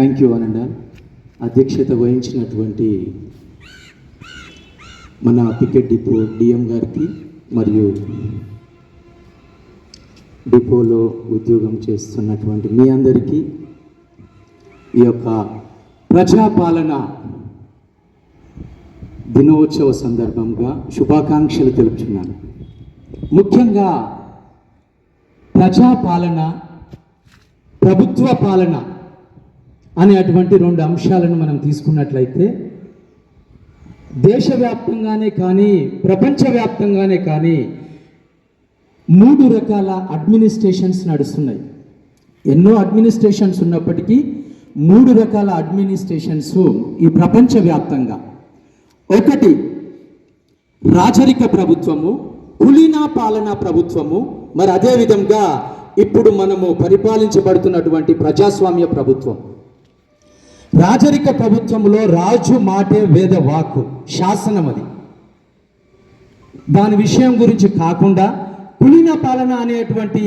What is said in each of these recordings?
Thank you అనండ. అధ్యక్షత వహించినటువంటి మన పికెట్ డిపో డిఎం గారికి మరియు డిపోలో ఉద్యోగం చేస్తున్నటువంటి మీ అందరికీ ఈ యొక్క ప్రజాపాలన దినోత్సవ సందర్భంగా శుభాకాంక్షలు తెలుపుతున్నాను. ముఖ్యంగా ప్రజాపాలన, ప్రభుత్వ పాలన అనేటువంటి రెండు అంశాలను మనం తీసుకున్నట్లయితే దేశవ్యాప్తంగానే కానీ ప్రపంచవ్యాప్తంగానే కానీ 3 రకాల అడ్మినిస్ట్రేషన్స్ నడుస్తున్నాయి. ఎన్నో అడ్మినిస్ట్రేషన్స్ ఉన్నప్పటికీ 3 రకాల అడ్మినిస్ట్రేషన్స్ ఈ ప్రపంచవ్యాప్తంగా. ఒకటి రాజరిక ప్రభుత్వము, కులీన పాలనా ప్రభుత్వము, మరి అదేవిధంగా ఇప్పుడు మనము పరిపాలించబడుతున్నటువంటి ప్రజాస్వామ్య ప్రభుత్వం. రాజరిక ప్రభుత్వంలో రాజు మాటే వేద వాక్కు, శాసనం. అది దాని విషయం గురించి కాకుండా కులీన పాలన అనేటువంటి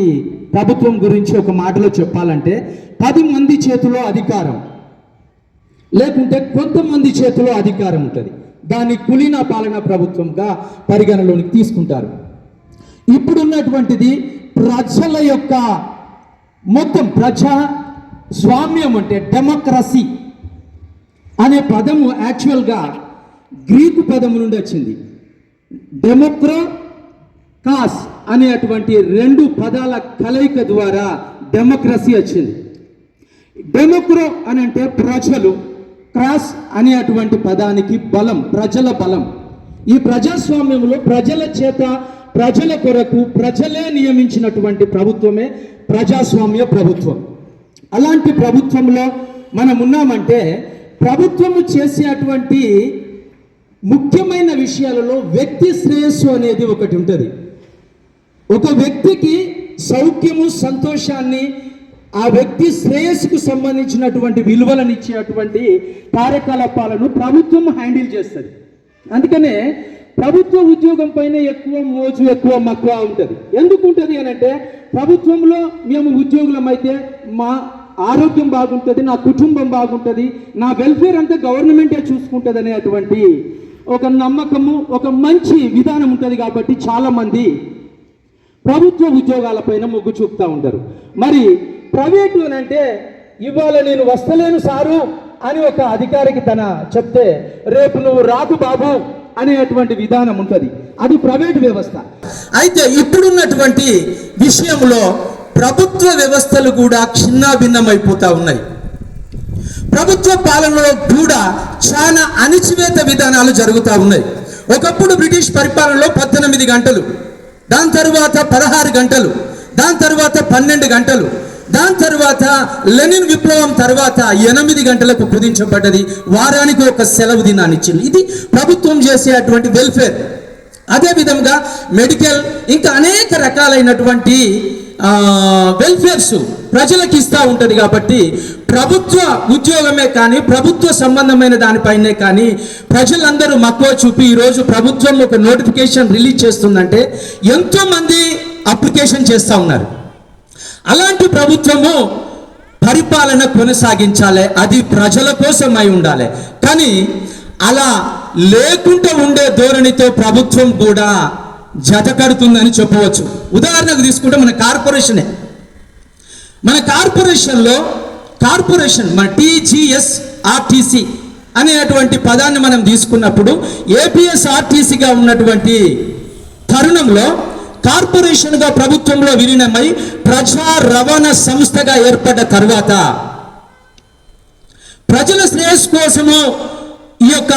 ప్రభుత్వం గురించి ఒక మాటలో చెప్పాలంటే 10 మంది చేతిలో అధికారం లేకుంటే కొంతమంది చేతిలో అధికారం ఉంటుంది. దాన్ని కులీన పాలన ప్రభుత్వంగా పరిగణలోనికి తీసుకుంటారు. ఇప్పుడున్నటువంటిది ప్రజల యొక్క మొత్తం ప్రజాస్వామ్యం, అంటే డెమోక్రసీ అనే పదము యాక్చువల్గా గ్రీకు పదము నుండి వచ్చింది. డెమోక్రాస్ అనేటువంటి 2 పదాల కలయిక ద్వారా డెమోక్రసీ వచ్చింది. డెమోక్రో అని అంటే ప్రజలు, క్రాస్ అనేటువంటి పదానికి బలం, ప్రజల బలం. ఈ ప్రజాస్వామ్యంలో ప్రజల చేత, ప్రజల కొరకు ప్రజలే నియమించినటువంటి ప్రభుత్వమే ప్రజాస్వామ్య ప్రభుత్వం. అలాంటి ప్రభుత్వంలో మనం ఉన్నామంటే ప్రభుత్వము చేసేటువంటి ముఖ్యమైన విషయాలలో వ్యక్తి శ్రేయస్సు అనేది ఒకటి ఉంటుంది. ఒక వ్యక్తికి సౌఖ్యము, సంతోషాన్ని, ఆ వ్యక్తి శ్రేయస్సుకు సంబంధించినటువంటి విలువలను ఇచ్చేటువంటి కార్యకలాపాలను ప్రభుత్వం హ్యాండిల్ చేస్తుంది. అందుకనే ప్రభుత్వ ఉద్యోగం పైన ఎక్కువ మోజు, ఎక్కువ మక్కువ ఉంటుంది. ఎందుకు ఉంటుంది అని అంటే ప్రభుత్వంలో మేము ఉద్యోగులం అయితే మా ఆరోగ్యం బాగుంటుంది, నా కుటుంబం బాగుంటుంది, నా వెల్ఫేర్ అంతా గవర్నమెంటే చూసుకుంటుంది అనేటువంటి ఒక నమ్మకము, ఒక మంచి విధానం ఉంటుంది. కాబట్టి చాలామంది ప్రభుత్వ ఉద్యోగాలపైన మొగ్గు చూపుతూ ఉంటారు. మరి ప్రైవేటు అని అంటే ఇవాళ నేను వస్తలేను సారు అని ఒక అధికారికి తన చెప్తే రేపు నువ్వు రాకు బాబు అనేటువంటి విధానం ఉంటుంది. అది ప్రైవేట్ వ్యవస్థ. అయితే ఇప్పుడున్నటువంటి విషయంలో ప్రభుత్వ వ్యవస్థలు కూడా చిన్నాభిన్నమైపోతూ ఉన్నాయి. ప్రభుత్వ పాలనలో కూడా చాలా అణిచివేత విధానాలు జరుగుతూ ఉన్నాయి. ఒకప్పుడు బ్రిటిష్ పరిపాలనలో 18 గంటలు, దాని తర్వాత 16 గంటలు, దాని తర్వాత 12 గంటలు, దాని తర్వాత లెనిన్ విప్లవం తర్వాత 8 గంటలకు కుదించబడ్డది. వారానికి ఒక సెలవు దినాన్ని ఇచ్చింది. ఇది ప్రభుత్వం చేసేటువంటి వెల్ఫేర్. అదేవిధంగా మెడికల్, ఇంకా అనేక రకాలైనటువంటి వెల్ఫేర్స్ ప్రజలకు ఇస్తూ ఉంటుంది. కాబట్టి ప్రభుత్వ ఉద్యోగమే కానీ ప్రభుత్వ సంబంధమైన దానిపైనే కానీ ప్రజలందరూ మక్కువ చూపి ఈరోజు ప్రభుత్వం ఒక నోటిఫికేషన్ రిలీజ్ చేస్తుందంటే ఎంతోమంది అప్లికేషన్ చేస్తూ ఉన్నారు. అలాంటి ప్రభుత్వము పరిపాలన కొనసాగించాలి, అది ప్రజల కోసం అయి ఉండాలి. కానీ అలా లేకుండా ఉండే ధోరణితో ప్రభుత్వం కూడా జత కడుతుందని చెప్పవచ్చు. ఉదాహరణకు తీసుకుంటే మన కార్పొరేషనే. మన కార్పొరేషన్లో మన TGSRTC అనేటువంటి పదాన్ని మనం తీసుకున్నప్పుడు APSRTCగా ఉన్నటువంటి తరుణంలో కార్పొరేషన్గా ప్రభుత్వంలో విలీనమై ప్రజా రవాణా సంస్థగా ఏర్పడ్డ తర్వాత ప్రజల శ్రేయస్సు కోసము ఈ యొక్క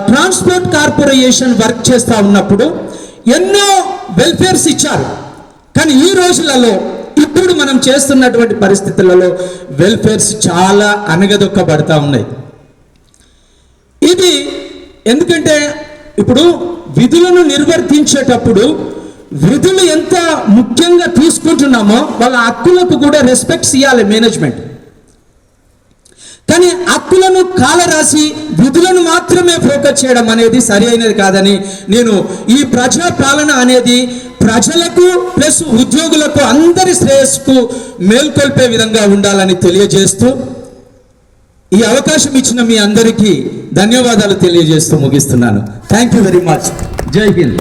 ట్రాన్స్పోర్ట్ కార్పొరేషన్ వర్క్ చేస్తూ ఉన్నప్పుడు ఎన్నో వెల్ఫేర్స్ ఇచ్చారు. కానీ ఈ రోజులలో ఇప్పుడు మనం చేస్తున్నటువంటి పరిస్థితులలో వెల్ఫేర్స్ చాలా అణగదొక్కబడతా ఉన్నాయి. ఇది ఎందుకంటే ఇప్పుడు విధులను నిర్వర్తించేటప్పుడు విధులు ఎంత ముఖ్యంగా తీసుకుంటున్నామో వాళ్ళ హక్కులకు కూడా రెస్పెక్ట్స్ ఇవ్వాలి మేనేజ్మెంట్. కానీ హక్కులను కాలరాసి విధులను మాత్రమే ఫోకస్ చేయడం అనేది సరి అయినది కాదని నేను ఈ ప్రజా పాలన అనేది ప్రజలకు ప్లస్ ఉద్యోగులకు అందరి శ్రేయస్సుకు మేల్కొల్పే విధంగా ఉండాలని తెలియజేస్తూ ఈ అవకాశం ఇచ్చిన మీ అందరికీ ధన్యవాదాలు తెలియజేస్తూ ముగిస్తున్నాను. Thank you very much. జై హింద్.